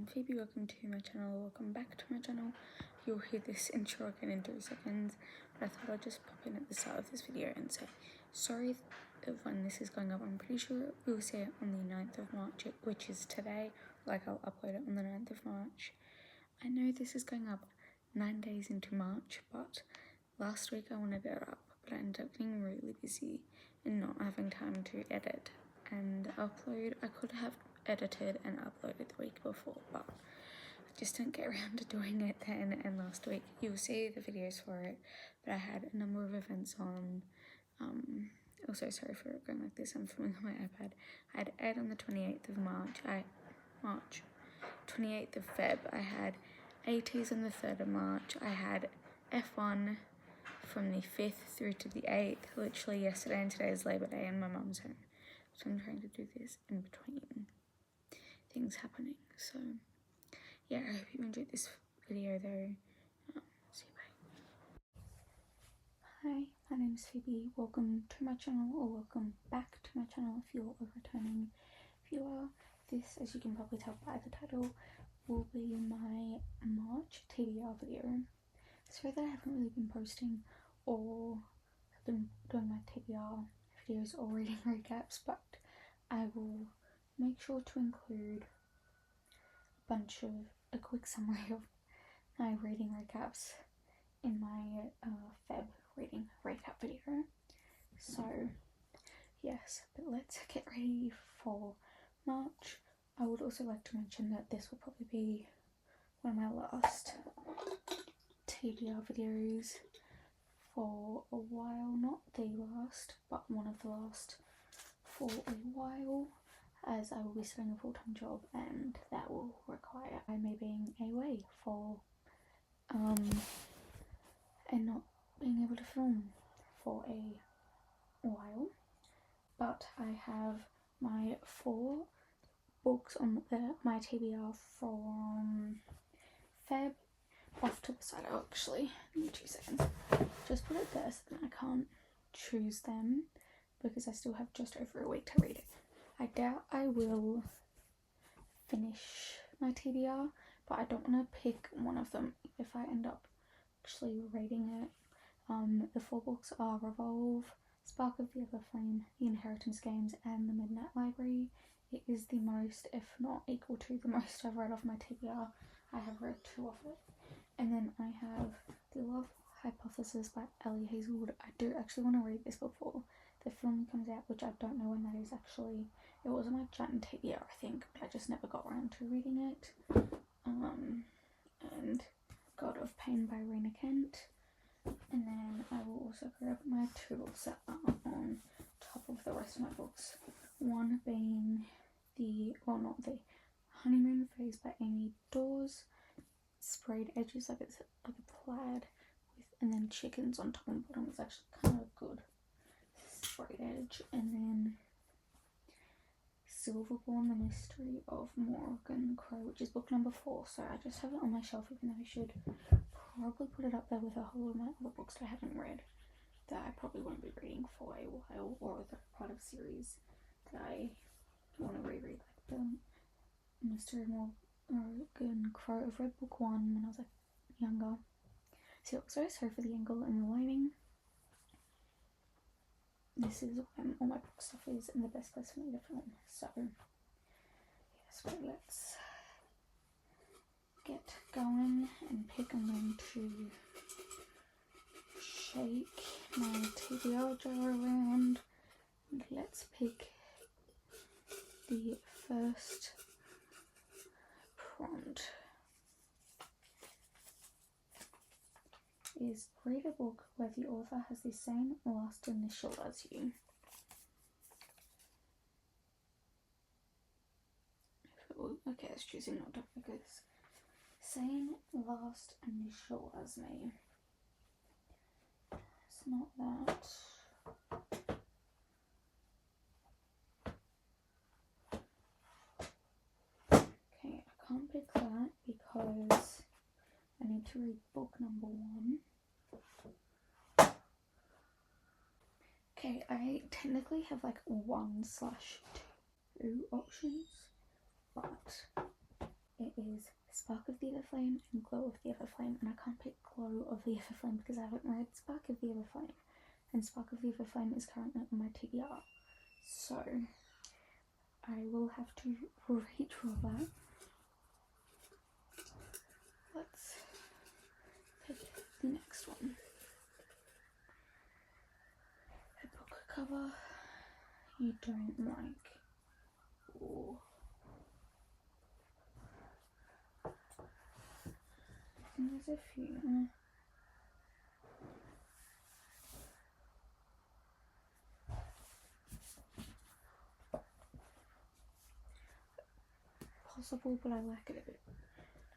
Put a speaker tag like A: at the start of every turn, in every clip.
A: Phoebe, welcome to my channel, welcome back to my channel. You'll hear this intro again in 3 seconds, but I thought I'd just pop in at the start of this video and say sorry of when this is going up. I'm pretty sure we'll see it on the 9th of March, which is today. Like, I'll upload it on the 9th of March. I know this is going up 9 days into March, but last week I wanted it up, but I ended up getting really busy and not having time to edit and upload. I could have edited and uploaded the week before, but I just didn't get around to doing it then. And last week you'll see the videos for it, but I had a number of events on. Also, sorry for going like this, I'm filming on my iPad. I had Ed on the 28th of March, 28th of Feb. I had ATs on the 3rd of March. I had F1 from the 5th through to the 8th, literally yesterday, and today is Labor Day and my mum's home. So I'm trying to do this in between things happening. So yeah, I hope you enjoyed this video though. See you, bye. Hi, my name is Phoebe. Welcome to my channel, or welcome back to my channel if you're a returning viewer. This, as you can probably tell by the title, will be my March TBR video. Sorry that I haven't really been posting or have been doing my TBR videos or reading recaps, but I will make sure to include a quick summary of my reading recaps in my Feb reading recap video. So yes, but let's get ready for March. I would also like to mention that this will probably be one of my last TBR videos for a while, not the last, but one of the last for a while, as I will be starting a full-time job and that will require me being away for and not being able to film for a while. But I have my 4 books on my TBR from Feb off to the side. Oh, actually, give me 2 seconds. Just put it there so that I can't choose them because I still have just over a week to read it. I doubt I will finish my TBR, but I don't want to pick one of them if I end up actually reading it. The 4 books are Revolve, Spark of the Other Flame, The Inheritance Games, and The Midnight Library. It is the most, if not equal to, the most I've read of my TBR. I have read 2 of it. And then I have The Love Hypothesis by Ellie Hazelwood. I do actually want to read this before the film comes out, which I don't know when that is actually. It was on my Jan TBR, I think, but I just never got around to reading it. And God of Pain by Raina Kent. And then I will also grab my 2 books that are on top of the rest of my books. One being the Honeymoon Phase by Amy Dawes. Sprayed edges like it's like a plaid with, and then chickens on top and bottom. It's actually kind of good sprayed edge. And then Silverborn, The Mystery of Morgan Crow, which is book number 4. So I just have it on my shelf, even though I should probably put it up there with a whole lot of my other books that I haven't read that I probably won't be reading for a while, or that are part of series that I want to reread, like the Mystery of Morgan Crow. I've read book 1 when I was like younger. So sorry for the angle and the lighting. This is where all my book stuff is and the best place for me to film. So yes, but let's get going and pick. I'm going to shake my TBR jar around and let's pick the first prompt. Is read a book where the author has the same last initial as you. Okay, let's choose not to focus. Same last initial as me. It's not that. Okay, I can't pick that because I need to read book number 1. Okay, I technically have like 1/2 options, but it is Spark of the Everflame and Glow of the Everflame, and I can't pick Glow of the Everflame because I haven't read Spark of the Everflame, and Spark of the Everflame is currently on my TBR, so I will have to redraw that. Let's pick the next one. A book cover you don't like. Or there's a few. Possible, but I like it a bit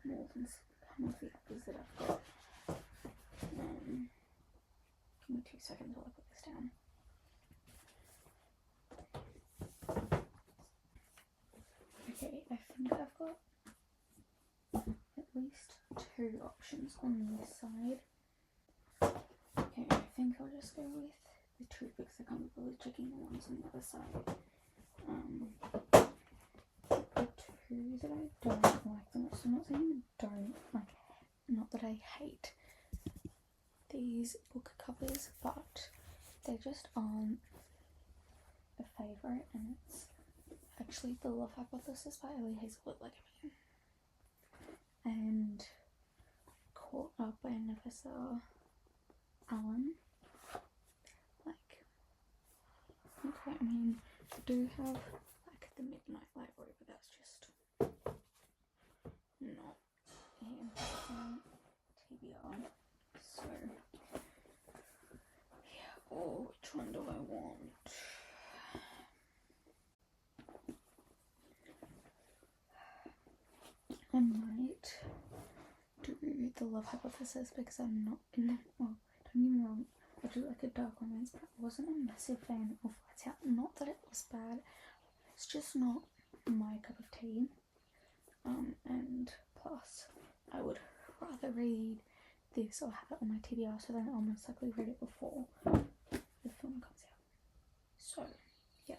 A: more than some of the others that I've got. Give me 2 seconds while I put this down. Okay, I think I've got at least 2 options on this side. Okay, I think I'll just go with the 2 because I can't be really checking the ones on the other side. The 2 that I don't like the most, I'm not saying I don't like, not that I hate these book covers, but they just aren't a favourite, and it's actually The Love Hypothesis by Ellie Hazelwood Legerman and Caught Up by Neversa Allen. Like, okay, I mean, I do have like the Midnight Library, but that's just not in TBR. So yeah, oh, which one do I want? I might do The Love Hypothesis because I'm not in the, well, don't get me wrong, I do like a dark romance, but I wasn't a massive fan of Lights Out. Not that it was bad, it's just not my cup of tea. And plus, I would rather read this or have it on my TBR, so then I'll most likely read it before the film comes out. So, yeah.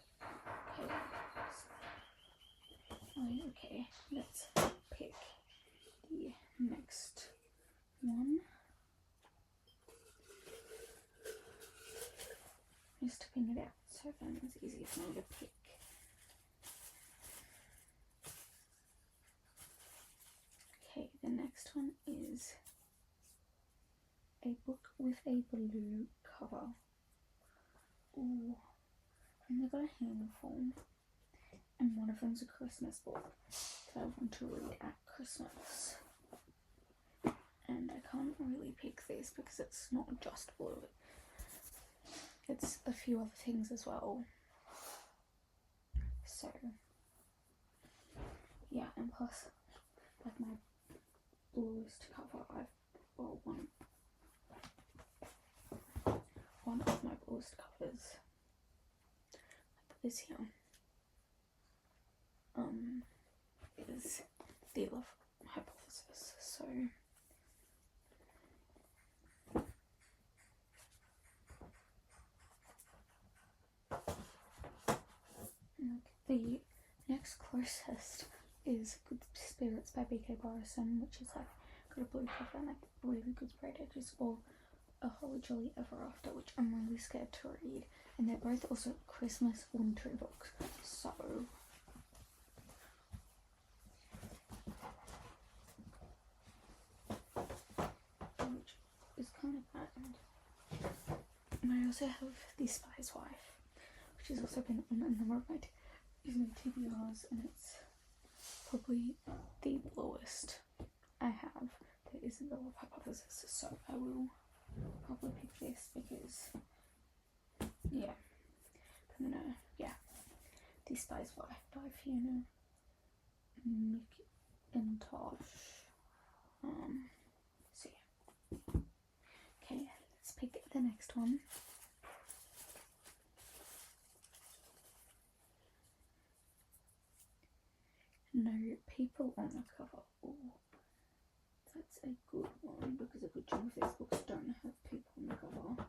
A: Okay, let's pick the next one. Just tipping it out so then it's easy for me to pick. Okay, the next one is a book with a blue cover. Ooh, and they've got a handful, and one of them's a Christmas book that I want to read at Christmas. And I can't really pick this because it's not just blue, it's a few other things as well. So yeah, and plus, like my bluest cover, one of my bluest covers, like this here, is The Love Hypothesis. So the next closest is Good Spirits by B.K. Barrison, which is like got a blue cover and like really good sprayed edges, or A Holly Jolly Ever After, which I'm really scared to read, and they're both also Christmas winter books, so which is kind of bad. And I also have The Spy's Wife, which has also been on a number of my TBRs, and it's probably the lowest I have. There isn't The Love Hypothesis, so I will probably pick this because, yeah, I'm gonna, yeah, The Spy's Wife by Fiona McIntosh. So yeah. Okay, let's pick the next one. No people on the cover. Ooh, that's a good one because a good chunk of these books don't have people on the cover.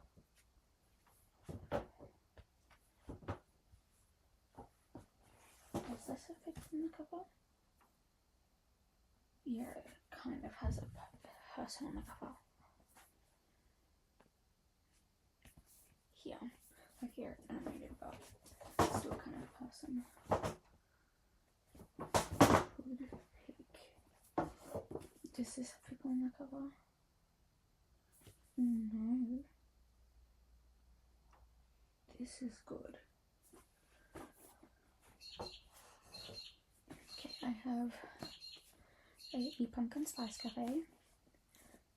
A: Does this have people on the cover? kind of has a person on the cover. Here, like here it's animated, but it's still kind of a person. Does this have people on the cover? No. This is good. Okay, I have a Pumpkin Spice Cafe,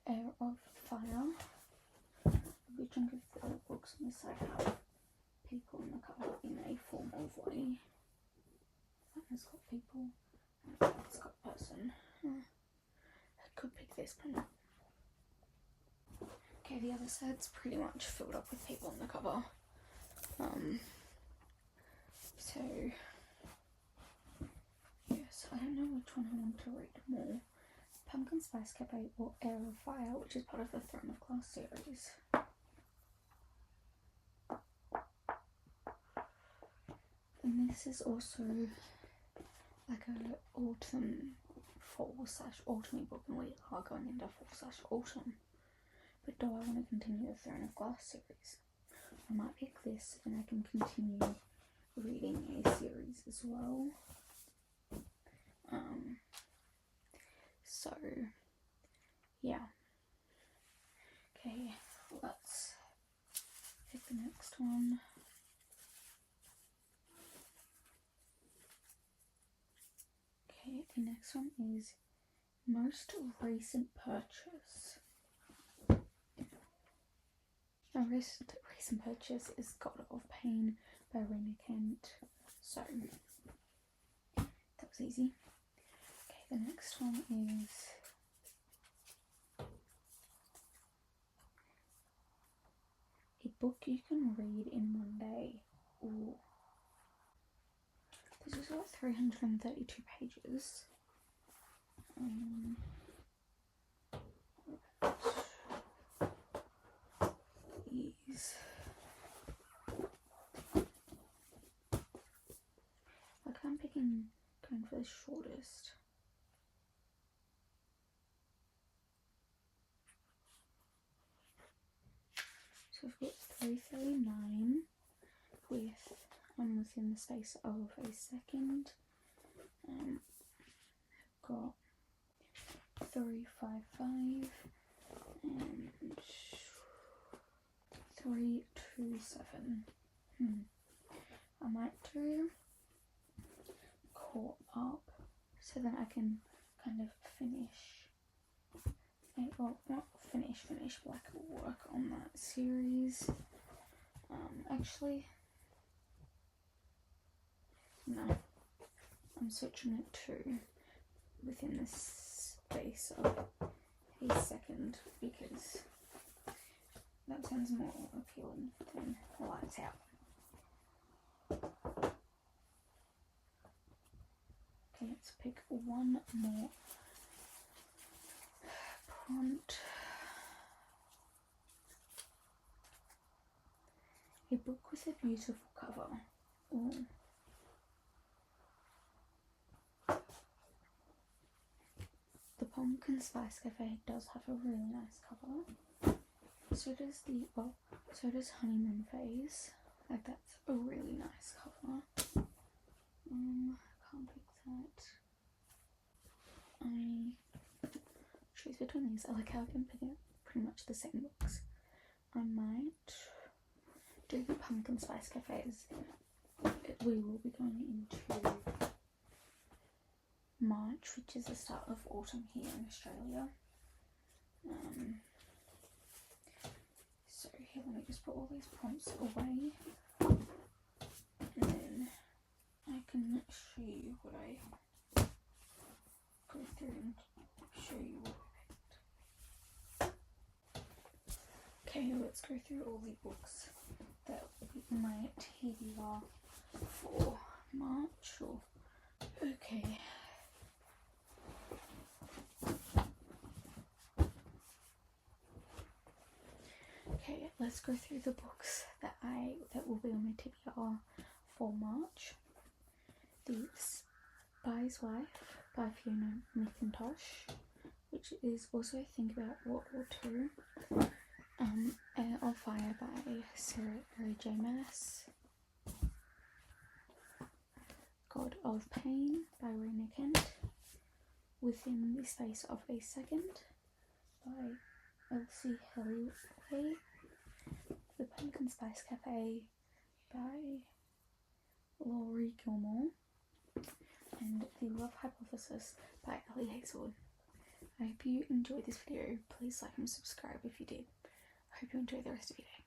A: Air of Fire. A big chunk of the books on this side have people on the cover in a formal way. That one's got people, it's got a person. I could pick this one up. Okay, the other side's pretty much filled up with people on the cover. So yes, I don't know which one I want to read more. Pumpkin Spice Cafe or Air of Fire, which is part of the Throne of Glass series. And this is also like a autumny book, and we are going into fall/autumn. But do I want to continue the Throne of Glass series? I might pick this and I can continue reading a series as well. So yeah. Okay, let's pick the next one. Okay, the next one is most recent purchase. My recent purchase is God of Pain by Rena Kent. So that was easy. Okay, the next one is a book you can read in one day. Ooh. This is about 332 pages. These. Like I'm going for the shortest. So I've got 339 within the space of a second. I've got 355 and 327. I might do Caught Up so that I can kind of finish, well, not finish, but I can work on that series. Actually, no, I'm switching it to within the space of a second because that sounds more appealing than Lights Out. Okay, let's pick one more prompt. A book with a beautiful cover. Ooh. The Pumpkin Spice Cafe does have a really nice cover. So does Honeymoon Phase. Like that's a really nice cover. Can't pick that. I choose between these. I like how I can pick up pretty much the same books. I might do the Pumpkin Spice Cafes. We will be going into March, which is the start of autumn here in Australia. So here, let me just put all these prompts away, and then I can show you what I go through and show you what I picked. Okay, let's go through all the books that will be in my TBR for March. Okay. Okay, let's go through the books that will be on my TBR for March. The Spy's Wife by Fiona McIntosh. which is also Think About World War II. Air of Fire by Sarah J. Maas. God of Pain by Raina Kent. Within the Space of a Second by Elsie Hellway. The Pumpkin Spice Cafe by Laurie Gilmore. And The Love Hypothesis by Ellie Hazelwood. I hope you enjoyed this video. Please like and subscribe if you did. I hope you enjoy the rest of your day.